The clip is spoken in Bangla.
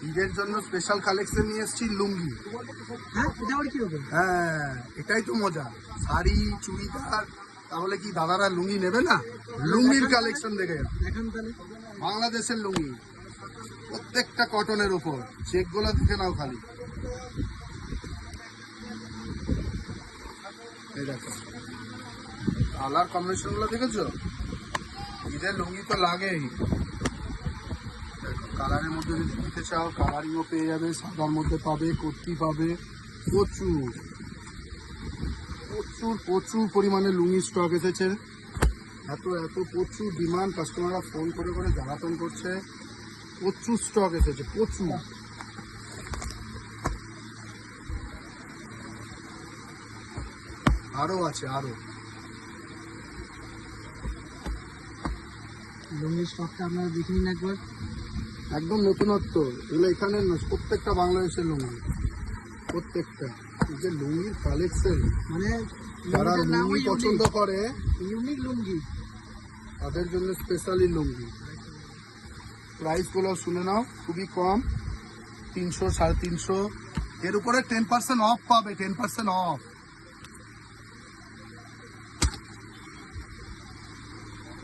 ঈদের জন্য স্পেশাল কালেকশন নিয়ে এসেছি লুঙ্গি। হ্যাঁ, এটাই তো মজা। শাড়ি চুড়িদার, তাহলে কি দাদারা লুঙ্গি নেবে না? লুঙ্গির কালেকশন দেখে বাংলাদেশের লুঙ্গি, প্রত্যেকটা কটনের উপর। চেকগুলো দেখে নাও খালি। এই দেখো কালার কম্বিনেশন গুলো দেখেছো? ঈদের লুঙ্গি তো লাগেই। কালারের মধ্যে যদি নিতে চাও কালারিংও পেয়ে যাবে, সাদার মধ্যে পাবে, কুর্তি পাবে। প্রচুর প্রচুর প্রচুর পরিমাণে লুঙ্গি স্টক এসেছে। এত প্রচুর ডিমান্ড, কাস্টমাররা ফোন করে করে জ্বালাতন করছে। প্রচুর স্টক এসেছে, প্রচুর। আরো আছে, আরো লুঙ্গির স্টকটা আপনারা দেখে নিন একবার। একদম নতুনত্ব এগুলো, এখানে প্রত্যেকটা বাংলাদেশের লুঙ্গি, প্রত্যেকটা। যে লুঙ্গির কালেকশন, মানে যারা লুঙ্গি পছন্দ করে ইউনিক লুঙ্গি, তাদের জন্য স্পেশালি লুঙ্গি। প্রাইসগুলো শুনে নাও, খুবই কম, 300 350। এর উপরে 10% অফ পাবে, 10% অফ।